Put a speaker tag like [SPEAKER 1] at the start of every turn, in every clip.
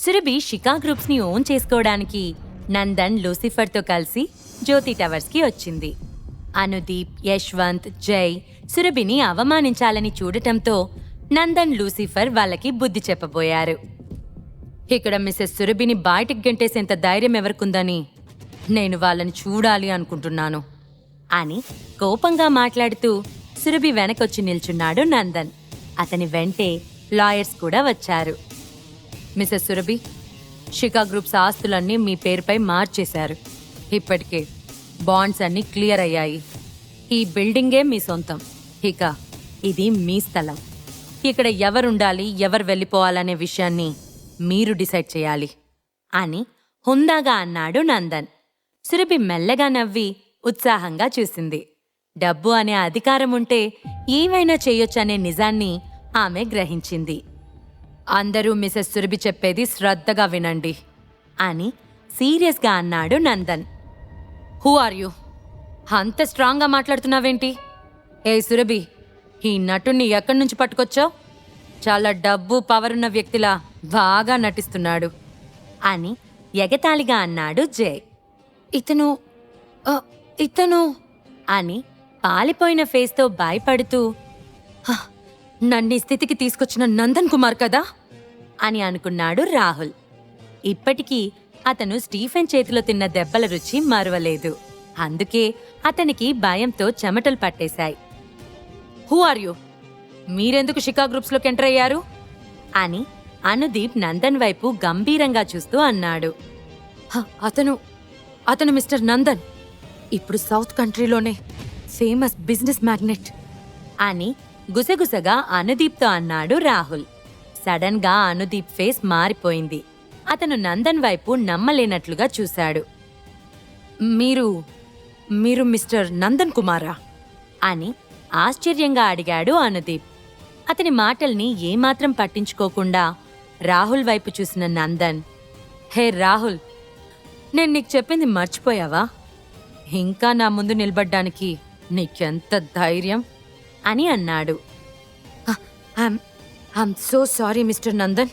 [SPEAKER 1] Surabhi Shikha groups ని own చేసుకోవడానికి నందన్ లూసిఫర్తో కలిసి జ్యోతి టవర్స్ కి వచ్చింది. అనుదీప్, యశ్వంత్, జై సురభిని అవమానించాలని చూడటంతో నందన్, లూసిఫర్ వాళ్ళకి బుద్ధి చెప్పబోయారు. ఇక్కడ మిసెస్ సురభిని బయటికి గెంటేసేంత ధైర్యం ఎవరికుందని నేను వాళ్ళని చూడాలి అనుకుంటున్నాను అని కోపంగా మాట్లాడుతూ సురభి వెనకొచ్చి నిల్చున్నాడు నందన్. అతని వెంటే లాయర్స్ కూడా వచ్చారు. మిసెస్ సురభి, షికా గ్రూప్స్ ఆస్తులన్నీ మీ పేరుపై మార్చేశారు. ఇప్పటికే బాండ్స్ అన్నీ క్లియర్ అయ్యాయి. ఈ బిల్డింగే మీ సొంతం. ఇక ఇది మీ స్థలం. ఇక్కడ ఎవరుండాలి, ఎవరు వెళ్ళిపోవాలనే విషయాన్ని మీరు డిసైడ్ చేయాలి అని హుందాగా అన్నాడు నందన్. సురభి మెల్లగా నవ్వి ఉత్సాహంగా చూసింది. డబ్బు అనే అధికారం ఉంటే ఏమైనా చేయొచ్చనే నిజాన్ని ఆమె గ్రహించింది. అందరూ మిసెస్ సురభి చెప్పేది శ్రద్ధగా వినండి అని సీరియస్గా అన్నాడు నందన్. Who are you? అంత స్ట్రాంగ్గా మాట్లాడుతున్నావేంటి? ఏ సురభి, ఈ నటుణ్ణి ఎక్కడి నుంచి పట్టుకొచ్చావు? చాలా డబ్బు, పవర్ ఉన్న వ్యక్తిలా బాగా నటిస్తున్నాడు అని ఎగతాళిగా అన్నాడు జై. ఇతను అని పాలిపోయిన ఫేస్తో భయపడుతూ, నన్ను స్థితికి తీసుకొచ్చిన నందన్ కుమార్ కదా అని అనుకున్నాడు రాహుల్. ఇప్పటికీ అతను స్టీఫెన్ చేతిలో తిన్న దెబ్బల రుచి మరవలేదు. అందుకే అతనికి భయంతో చెమటలు పట్టేశాయి. Who are you? మీరెందుకు షికా గ్రూప్స్లోకి ఎంటర్ అయ్యారు అని అనుదీప్ నందన్ వైపు గంభీరంగా చూస్తూ అన్నాడు. అతను మిస్టర్ నందన్, ఇప్పుడు సౌత్ కంట్రీలోనే ఫేమస్ బిజినెస్ మ్యాగ్నెట్ అని గుసగుసగా అనుదీప్తో అన్నాడు రాహుల్. సడన్ గా అనుదీప్ ఫేస్ మారిపోయింది. అతను నందన్ వైపు నమ్మలేనట్లుగా చూశాడు. మీరు మిస్టర్ నందన్ కుమారా అని ఆశ్చర్యంగా అడిగాడు అనుదీప్. అతని మాటల్ని ఏమాత్రం పట్టించుకోకుండా రాహుల్ వైపు చూసిన నందన్, హే రాహుల్, నేను నీకు చెప్పింది మర్చిపోయావా? ఇంకా నా ముందు నిలబడ్డానికి నీకెంత ధైర్యం అని అన్నాడు. I'm so sorry mister Nandan,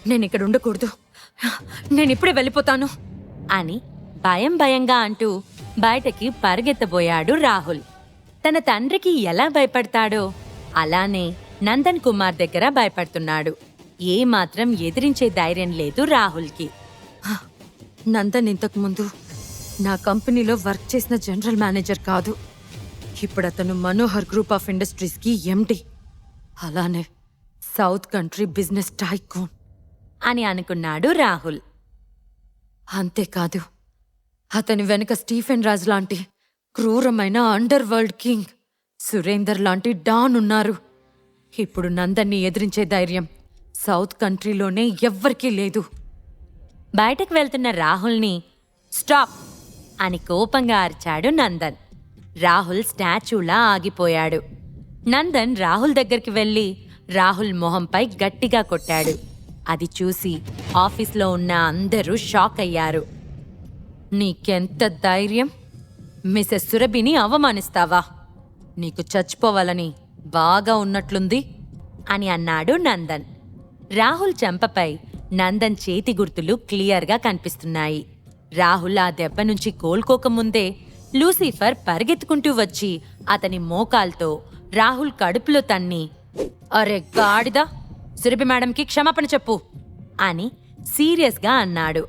[SPEAKER 1] నేను ఇక్కడ ఉండకూడదు, నేను ఇప్పుడే వెళ్ళిపోతాను అని భయంగా అంటూ బయటకి పరిగెత్తబోయాడు రాహుల్. తన తండ్రికి ఎలా భయపడతాడో అలానే నందన్ కుమార్ దగ్గర భయపడుతున్నాడు. ఏమాత్రం ఎదిరించే ధైర్యం లేదు రాహుల్కి. నందన్ ఇంతకుముందు నా కంపెనీలో వర్క్ చేసిన జనరల్ మేనేజర్ కాదు. ఇప్పుడు అతను మనోహర్ గ్రూప్ ఆఫ్ ఇండస్ట్రీస్కి ఎండి, అలానే సౌత్ కంట్రీ బిజినెస్ టైకూన్ అని అనుకున్నాడు రాహుల్. అంతేకాదు, అతని వెనుక స్టీఫెన్ రాజ్ లాంటి క్రూరమైన అండర్ వరల్డ్ కింగ్ సురేందర్ లాంటి డాన్ ఉన్నారు. ఇప్పుడు నందన్ని ఎదిరించే ధైర్యం సౌత్ కంట్రీలోనే ఎవ్వరికీ లేదు. బయటకు వెళ్తున్న రాహుల్ని స్టాప్ అని కోపంగా అరిచాడు నందన్. రాహుల్ స్టాచ్యూలా ఆగిపోయాడు. నందన్ రాహుల్ దగ్గరికి వెళ్లి రాహుల్ మొహంపై గట్టిగా కొట్టాడు. అది చూసి ఆఫీస్లో ఉన్న అందరూ షాక్ అయ్యారు. నీకెంత ధైర్యం? మిసెస్ సురభిని అవమానిస్తావా? నీకు చచ్చిపోవాలని బాగా ఉన్నట్లుంది అని అన్నాడు నందన్. రాహుల్ చెంపపై నందన్ చేతి గుర్తులు క్లియర్గా కనిపిస్తున్నాయి. రాహుల్ ఆ దెబ్బ నుంచి కోలుకోకముందే లూసిఫర్ పరిగెత్తుకుంటూ వచ్చి అతని మోకాల్తో రాహుల్ కడుపులో తన్ని, అరే గాడిదా, సురభి మేడంకి క్షమాపణ చెప్పు అని సీరియస్గా అన్నాడు.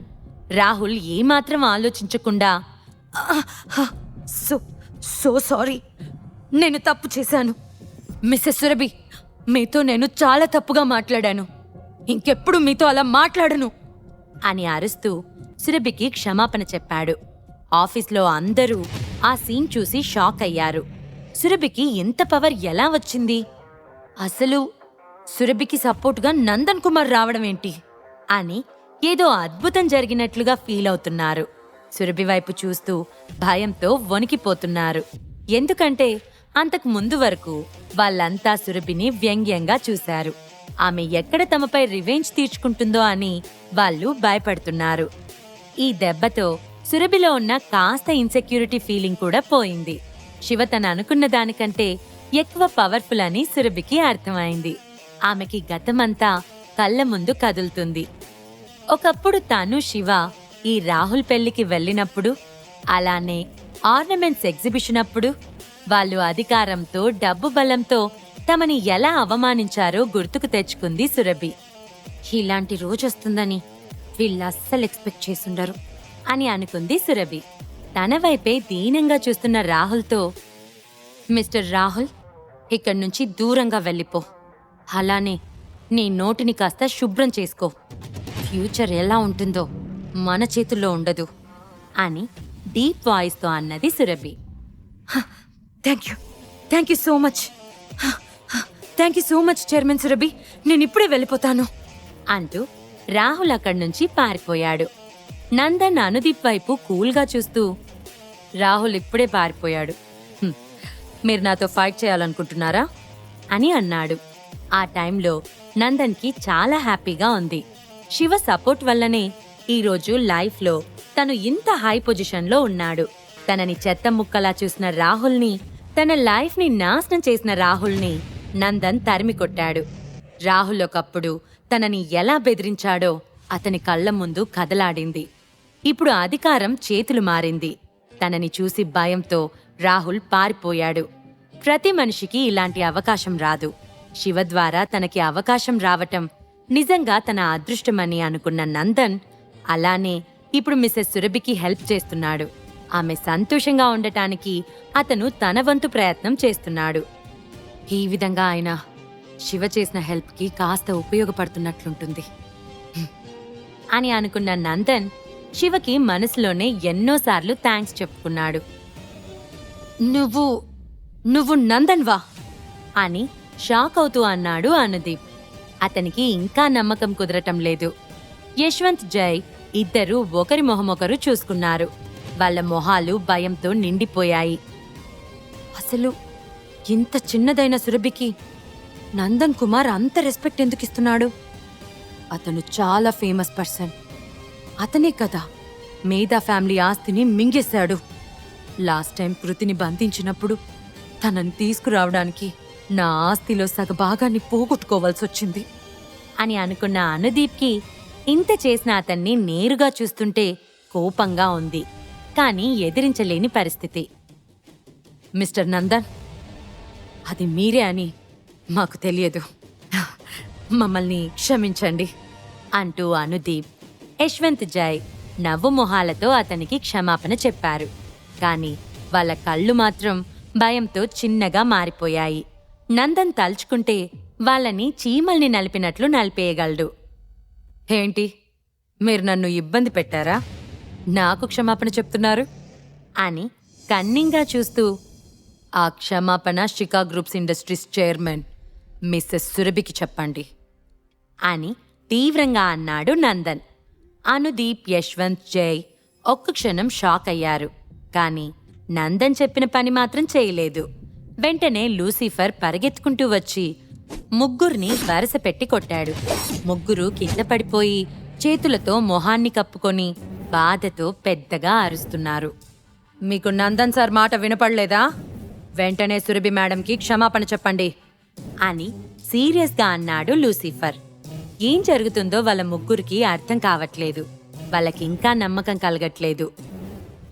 [SPEAKER 1] రాహుల్ ఏమాత్రం ఆలోచించకుండా, సో సారీ, నేను తప్పు చేశాను మిస్సెస్ సురభి, మీతో నేను చాలా తప్పుగా మాట్లాడాను, ఇంకెప్పుడు మీతో అలా మాట్లాడను అని అరుస్తూ సురభికి క్షమాపణ చెప్పాడు. ఆఫీస్లో అందరూ ఆ సీన్ చూసి షాక్ అయ్యారు. సురభికి ఇంత పవర్ ఎలా వచ్చింది? అసలు సురభికి సపోర్టుగా నందన్ కుమార్ రావడం ఏంటి అని ఏదో అద్భుతం జరిగినట్లుగా ఫీల్ అవుతున్నారు. సురభి వైపు చూస్తూ భయంతో వణికిపోతున్నారు. ఎందుకంటే అంతకు ముందు వరకు వాళ్ళంతా సురభిని వ్యంగ్యంగా చూశారు. ఆమె ఎక్కడ తమపై రివెంజ్ తీర్చుకుంటుందో అని వాళ్ళు భయపడుతున్నారు. ఈ దెబ్బతో సురభిలో ఉన్న కాస్త ఇన్సెక్యూరిటీ ఫీలింగ్ కూడా పోయింది. శివ తను అనుకున్న దానికంటే ఎక్కువ పవర్ఫుల్ అని సురభికి అర్థమైంది. ఆమెకి గతమంతా కళ్ళ ముందు కదులుతుంది. ఒకప్పుడు తను శివ ఈ రాహుల్ పెళ్లికి వెళ్ళినప్పుడు, అలానే ఆర్నమెంట్స్ ఎగ్జిబిషన్ అప్పుడు వాళ్ళు అధికారంతో డబ్బు బలంతో తమని ఎలా అవమానించారో గుర్తుకు తెచ్చుకుంది సురభి. ఇలాంటి రోజొస్తుందని వీళ్ళు అస్సలు ఎక్స్పెక్ట్ చేసుండరు అని అనుకుంది సురభి. తన వైపే దీనంగా చూస్తున్న రాహుల్తో, మిస్టర్ రాహుల్, ఇక్కడి నుంచి దూరంగా వెళ్ళిపో. అలానే నీ నోటిని కాస్త శుభ్రం చేసుకో. ఫ్యూచర్ ఎలా ఉంటుందో మన చేతుల్లో ఉండదు అని డీప్ వాయిస్తో అన్నది Surabhi. Thank you so much. Thank you so much chairman Surabhi, నేను ఇప్పుడే వెళ్ళిపోతాను అంటూ రాహుల్ అక్కడి నుంచి పారిపోయాడు. నందన్ అనుదీప్ వైపు కూల్గా చూస్తూ, రాహుల్ ఇప్పుడే పారిపోయాడు. మీరు నాతో ఫైట్ చేయాలనుకుంటున్నారా అని అన్నాడు. ఆ టైంలో నందన్కి చాలా హ్యాపీగా ఉంది. శివ సపోర్ట్ వల్లనే ఈరోజు లైఫ్లో తను ఇంత హై పొజిషన్లో ఉన్నాడు. తనని చెత్త ముక్కలా చూసిన రాహుల్ని, తన లైఫ్ని నాశనం చేసిన రాహుల్ని నందన్ తరిమి కొట్టాడు. రాహుల్ ఒకప్పుడు తనని ఎలా బెదిరించాడో అతని కళ్ల ముందు కదలాడింది. ఇప్పుడు అధికారం చేతులు మారింది. తనని చూసి భయంతో రాహుల్ పారిపోయాడు. ప్రతి మనిషికి ఇలాంటి అవకాశం రాదు. శివ ద్వారా తనకి అవకాశం రావటం నిజంగా తన అదృష్టమని అనుకున్న నందన్ అలానే ఇప్పుడు మిసెస్ సురభికి హెల్ప్ చేస్తున్నాడు. ఆమె సంతోషంగా ఉండటానికి అతను తన వంతు ప్రయత్నం చేస్తున్నాడు. ఈ విధంగా ఆయన శివ చేసిన హెల్ప్కి కాస్త ఉపయోగపడుతున్నట్లుంటుంది అని అనుకున్న నందన్ శివకి మనసులోనే ఎన్నోసార్లు థ్యాంక్స్ చెప్పుకున్నాడు. నువ్వు నందన్వా అని షాక్ అవుతూ అన్నాడు అనుదీప్. అతనికి ఇంకా నమ్మకం కుదరటం లేదు. యశ్వంత్, జై ఇద్దరూ ఒకరి మొహమొకరు చూసుకున్నారు. వాళ్ళ మొహాలు భయంతో నిండిపోయాయి. అసలు ఇంత చిన్నదైన సురభికి నందన్ కుమార్ అంత రెస్పెక్ట్ ఎందుకు ఇస్తున్నాడు? అతను చాలా ఫేమస్ పర్సన్. అతనే కదా మేధా ఫ్యామిలీ ఆస్తిని మింగేశాడు. లాస్ట్ టైం కృతిని బంధించినప్పుడు తనని తీసుకురావడానికి నా ఆస్తిలో సగభాగాన్ని పోగొట్టుకోవాల్సొచ్చింది అని అనుకున్న అనుదీప్కి ఇంత చేసిన అతన్ని నేరుగా చూస్తుంటే కోపంగా ఉంది. కానీ ఎదిరించలేని పరిస్థితి. మిస్టర్ నందన్, అది మీరే అని మాకు తెలియదు, మమ్మల్ని క్షమించండి అంటూ అనుదీప్, యశ్వంత్, జై నవ్వు మొహాలతో అతనికి క్షమాపణ చెప్పారు. కాని వాళ్ళ కళ్ళు మాత్రం భయంతో చిన్నగా మారిపోయాయి. నందన్ తలుచుకుంటే వాళ్ళని చీమల్ని నలిపినట్లు నలిపేయగలడు. ఏంటి, మీరు నన్ను ఇబ్బంది పెట్టారా? నాకు క్షమాపణ చెప్తున్నారు అని కన్నింగా చూస్తూ, ఆ క్షమాపణ శిఖా గ్రూప్స్ ఇండస్ట్రీస్ చైర్మన్ మిస్సెస్ సురభికి చెప్పండి అని తీవ్రంగా అన్నాడు నందన్. అనుదీప్, యశ్వంత్, జై ఒక్క క్షణం షాక్ అయ్యారు. కాని నందన్ చెప్పిన పని మాత్రం చేయలేదు. వెంటనే లూసిఫర్ పరిగెత్తుకుంటూ వచ్చి ముగ్గురిని వరస పెట్టి కొట్టాడు. ముగ్గురు కింద పడిపోయి చేతులతో మొహాన్ని కప్పుకొని బాధతో పెద్దగా అరుస్తున్నారు. మీకు నందన్ సార్ మాట వినపడలేదా? వెంటనే సురభి మేడంకి క్షమాపణ చెప్పండి అని సీరియస్గా అన్నాడు లూసిఫర్. ఏం జరుగుతుందో వాళ్ళ ముగ్గురికి అర్థం కావట్లేదు. వాళ్ళకింకా నమ్మకం కలగట్లేదు.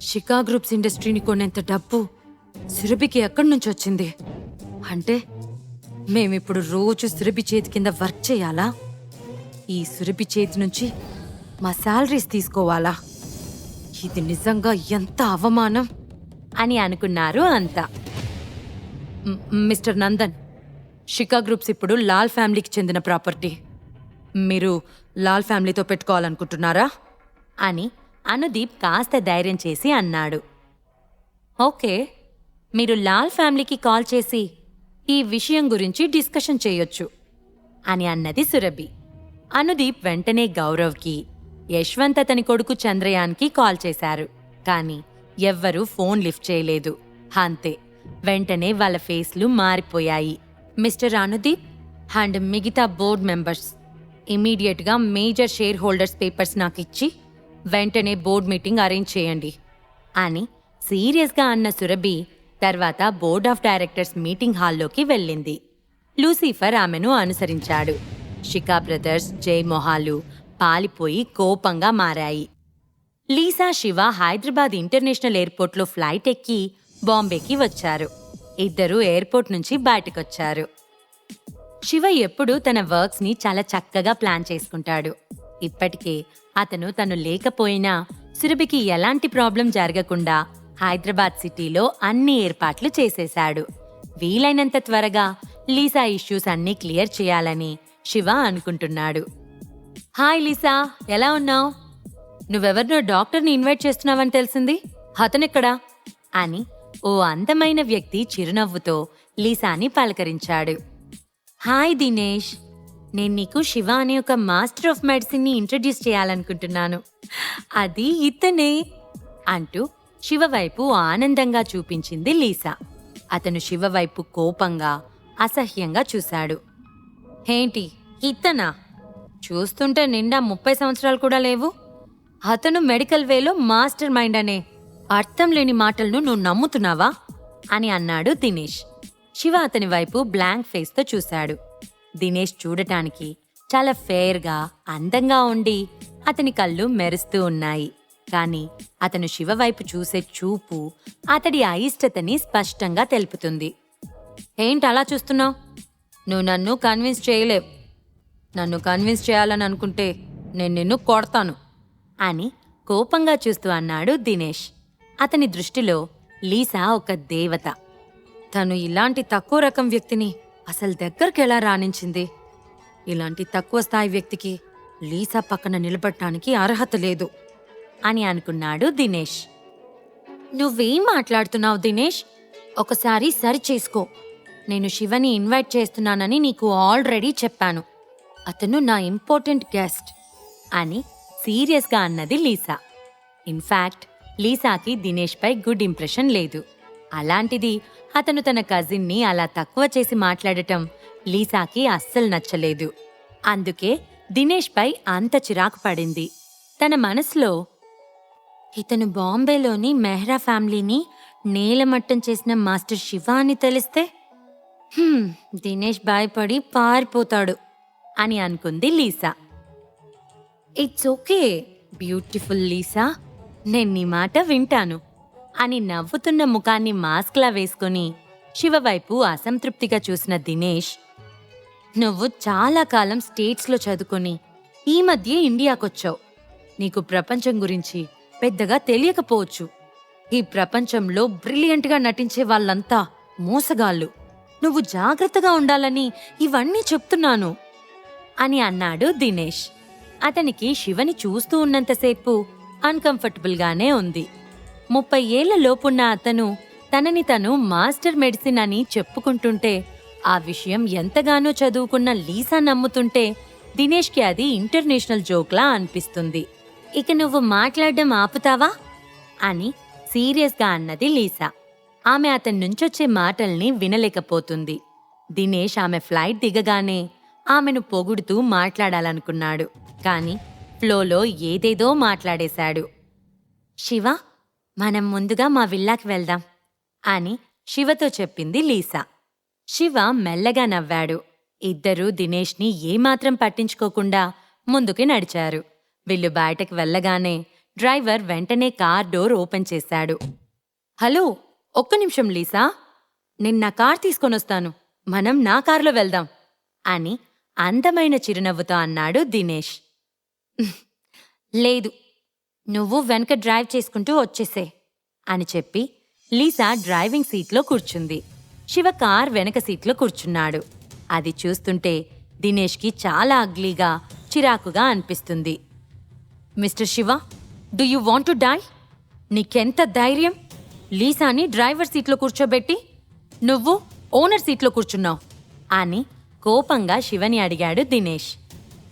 [SPEAKER 1] శిఖా గ్రూప్స్ ఇండస్ట్రీని కొనేంత డబ్బు సురభికి ఎక్కడి నుంచి వచ్చింది? అంటే మేమిప్పుడు రోజు సురభి చేతి కింద వర్క్ చేయాలా? ఈ సురభి చేతి నుంచి మా శాలరీస్ తీసుకోవాలా? ఇది నిజంగా ఎంత అవమానం అని అనుకున్నారు అంతా. మిస్టర్ నందన్, శిఖా గ్రూప్స్ ఇప్పుడు లాల్ ఫ్యామిలీకి చెందిన ప్రాపర్టీ. మీరు లాల్ ఫ్యామిలీతో పెట్టుకోవాలనుకుంటున్నారా అని అనుదీప్ కాస్త ధైర్యం చేసి అన్నాడు. ఓకే, మీరు లాల్ ఫ్యామిలీకి కాల్ చేసి ఈ విషయం గురించి డిస్కషన్ చేయొచ్చు అని అన్నది సురభి. అనుదీప్ వెంటనే గౌరవ్కి, యశ్వంత్ అతని కొడుకు చంద్రయాన్కి కాల్ చేశారు. కాని ఎవ్వరూ ఫోన్ లిఫ్ట్ చేయలేదు. అంతే, వెంటనే వాళ్ళ ఫేస్లు మారిపోయాయి. మిస్టర్ అనుదీప్ అండ్ మిగతా బోర్డ్ మెంబర్స్ ఇమీడియట్గా మేజర్ షేర్ హోల్డర్స్ పేపర్స్ నాకిచ్చి వెంటనే బోర్డ్ మీటింగ్ అరేంజ్ చేయండి అని సీరియస్గా అన్న సురభి తర్వాత బోర్డ్ ఆఫ్ డైరెక్టర్స్ మీటింగ్ హాల్లోకి వెళ్ళింది. లూసిఫర్ ఆమెను అనుసరించాడు. శిఖా బ్రదర్స్, జై మొహాలు, పాలిపోయి కోపంగా మారాయి. లీసా, శివ హైదరాబాద్ ఇంటర్నేషనల్ ఎయిర్పోర్ట్లో ఫ్లైట్ ఎక్కి బాంబేకి వచ్చారు. ఇద్దరూ ఎయిర్పోర్ట్ నుంచి బయటకొచ్చారు. శివ ఎప్పుడూ తన వర్క్స్ని చాలా చక్కగా ప్లాన్ చేసుకుంటాడు. ఇప్పటికే అతను తను లేకపోయినా సురభికి ఎలాంటి ప్రాబ్లం జరగకుండా హైదరాబాద్ సిటీలో అన్ని ఏర్పాట్లు చేసేశాడు. వీలైనంత త్వరగా లీసా ఇష్యూస్ అన్నీ క్లియర్ చేయాలని శివ అనుకుంటున్నాడు. హాయ్ లీసా, ఎలా ఉన్నావు? నువ్వెవరినో డాక్టర్ని ఇన్వైట్ చేస్తున్నావని తెలిసింది. అతనెక్కడా అని ఓ అందమైన వ్యక్తి చిరునవ్వుతో లీసాని పలకరించాడు. హాయ్ దినేష్, నేను నీకు శివ అనే ఒక మాస్టర్ ఆఫ్ మెడిసిన్ని ఇంట్రడ్యూస్ చేయాలనుకుంటున్నాను. అది ఇతనే అంటూ శివ వైపు ఆనందంగా చూపించింది లీసా. అతను శివ వైపు కోపంగా, అసహ్యంగా చూశాడు. ఏంటి ఇతనా? చూస్తుంటే నిండా 30 సంవత్సరాలు కూడా లేవు. అతను మెడికల్ వేలో మాస్టర్ మైండ్ అనే అర్థం లేని మాటలను నువ్వు నమ్ముతున్నావా అని అన్నాడు దినేష్. శివ అతని వైపు బ్లాంక్ ఫేస్తో చూశాడు. దినేష్ చూడటానికి చాలా ఫెయిర్గా, అందంగా ఉండి అతని కళ్ళు మెరుస్తూ ఉన్నాయి. కానీ అతను శివ వైపు చూసే చూపు అతడి అయిష్టతని స్పష్టంగా తెలుపుతుంది. ఏంటి అలా చూస్తున్నావు? నువ్వు నన్ను కన్విన్స్ చేయలేవు. నన్ను కన్విన్స్ చేయాలని అనుకుంటే నేను నిన్ను కొడతాను అని కోపంగా చూస్తూ అన్నాడు దినేష్. అతని దృష్టిలో లీసా ఒక దేవత. తను ఇలాంటి తక్కువ రకం వ్యక్తిని అసలు దగ్గరికి ఎలా రాణించింది? ఇలాంటి తక్కువ స్థాయి వ్యక్తికి లీసా పక్కన నిలబడటానికి అర్హత లేదు అని అనుకున్నాడు దినేష్. నువ్వేం మాట్లాడుతున్నావు దినేష్? ఒకసారి సరి చేసుకో. నేను శివని ఇన్వైట్ చేస్తున్నానని నీకు ఆల్రెడీ చెప్పాను. అతను నా ఇంపార్టెంట్ గెస్ట్ అని సీరియస్గా అన్నది లీసా. ఇన్ఫాక్ట్ లీసాకి దినేష్పై గుడ్ ఇంప్రెషన్ లేదు. అలాంటిది అతను తన కజిన్ని అలా తక్కువ చేసి మాట్లాడటం లీసాకి అస్సలు నచ్చలేదు. అందుకే దినేష్పై అంత చిరాకు పడింది. తన మనసులో, ఇతను బాంబేలోని మెహ్రా ఫ్యామిలీని నేలమట్టం చేసిన మాస్టర్ శివ అని తెలిస్తే దినేష్ భయపడి పారిపోతాడు అని అనుకుంది Lisa. It's okay beautiful Lisa, నేను నీ మాట వింటాను అని నవ్వుతున్న ముఖాన్ని మాస్క్లా వేసుకుని శివ వైపు అసంతృప్తిగా చూసిన దినేష్, నువ్వు చాలా కాలం స్టేట్స్లో చదువుకొని ఈ మధ్య ఇండియాకొచ్చావు. నీకు ప్రపంచం గురించి పెద్దగా తెలియకపోవచ్చు. ఈ ప్రపంచంలో బ్రిలియంట్గా నటించే వాళ్ళంతా మోసగాళ్ళు. నువ్వు జాగ్రత్తగా ఉండాలని ఇవన్నీ చెప్తున్నాను అని అన్నాడు దినేష్. అతనికి శివని చూస్తూ ఉన్నంతసేపు అన్కంఫర్టబుల్గానే ఉంది. 30 ఏళ్ల లోపున్న అతను తనని తను మాస్టర్ మెడిసిన్ అని చెప్పుకుంటుంటే, ఆ విషయం ఎంతగానో చదువుకున్న లీసా నమ్ముతుంటే దినేష్కి అది ఇంటర్నేషనల్ జోక్లా అనిపిస్తుంది. ఇక నువ్వు మాట్లాడడం ఆపుతావా అని సీరియస్గా అన్నది లీసా. ఆమె అతని నుంచొచ్చే మాటల్ని వినలేకపోతుంది. దినేష్ ఆమె ఫ్లైట్ దిగగానే ఆమెను పొగుడుతూ మాట్లాడాలనుకున్నాడు. కానీ ఫ్లోలో ఏదేదో మాట్లాడేశాడు. శివ, మనం ముందుగా మా విల్లాకి వెళ్దాం అని శివతో చెప్పింది లీసా. శివ మెల్లగా నవ్వాడు. ఇద్దరూ దినేష్ని ఏమాత్రం పట్టించుకోకుండా ముందుకి నడిచారు. వీళ్ళు బయటకు వెళ్ళగానే డ్రైవర్ వెంటనే కార్ డోర్ ఓపెన్ చేశాడు. హలో, ఒక్క నిమిషం లీసా, నేను నా కార్ తీసుకొనొస్తాను. మనం నా కారులో వెళ్దాం అని అందమైన చిరునవ్వుతో అన్నాడు దినేష్. లేదు, నువ్వు వెనక డ్రైవ్ చేసుకుంటూ వచ్చేసే అని చెప్పి లీసా డ్రైవింగ్ సీట్లో కూర్చుంది. శివ కార్ వెనక సీట్లో కూర్చున్నాడు. అది చూస్తుంటే దినేష్కి చాలా అగ్లీగా, చిరాకుగా అనిపిస్తుంది. Mister Shiva, do you want to die? నీకెంత ధైర్యం? లీసాని డ్రైవర్ సీట్లో కూర్చోబెట్టి నువ్వు ఓనర్ సీట్లో కూర్చున్నావు అని కోపంగా శివని అడిగాడు దినేష్.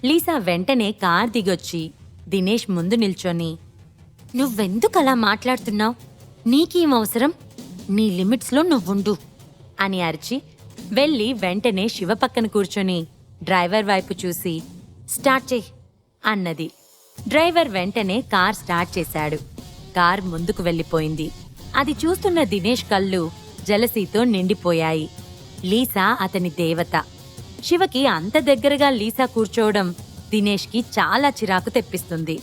[SPEAKER 1] లీసా వెంటనే కార్ దిగొచ్చి దినేష్ ముందు నిల్చొని, నువ్వెందుకలా మాట్లాడుతున్నావు? నీకేం అవసరం? నీ లిమిట్స్లో నువ్వుండు అని అరిచి వెళ్ళి వెంటనే శివ పక్కన కూర్చొని డ్రైవర్ వైపు చూసి స్టార్ట్ చెయ్యి అన్నది. డ్రైవర్ వెంటనే కార్ స్టార్ట్ చేశాడు. కార్ ముందుకు వెళ్ళిపోయింది. అది చూస్తున్న దినేష్ కళ్ళు జలసీతో నిండిపోయాయి. లీసా అతని దేవత. శివకి అంత దగ్గరగా లీసా కూర్చోవడం దినేష్కి చాలా చిరాకు తెప్పిస్తుంది.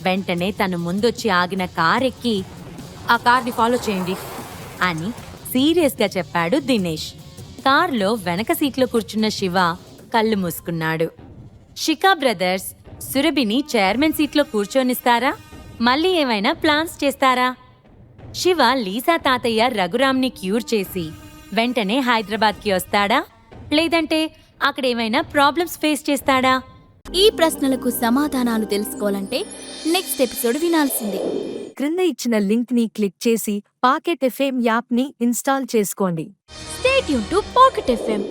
[SPEAKER 1] వెంటనే తను ముందొచ్చి ఆగిన కార్ ఎక్కి ఆ కార్ని ఫాలో చేయండి అని సీరియస్గా చెప్పాడు దినేష్. కార్లో వెనక సీట్లో కూర్చున్న శివ కళ్ళు మూసుకున్నాడు. షికా బ్రదర్స్ సురభిని చైర్మన్ సీట్లో కూర్చోనిస్తారా? మళ్ళీ ఏమైనా ప్లాన్స్ చేస్తారా? శివ లీసా తాతయ్య రఘురామ్ని క్యూర్ చేసి వెంటనే హైదరాబాద్కి వస్తాడా, లేదంటే అక్కడేమైనా ప్రాబ్లమ్స్ ఫేస్ చేస్తాడా?
[SPEAKER 2] ఈ ప్రశ్నలకు సమాధానాలు తెలుసుకోవాలంటే నెక్స్ట్ ఎపిసోడ్ వినాల్సిందే.
[SPEAKER 3] క్రింద ఇచ్చిన లింక్ ని క్లిక్ చేసి పాకెట్ ఎఫ్ఎం యాప్ ని ఇన్స్టాల్ చేసుకోండి.
[SPEAKER 2] Stay tune to pocket FM.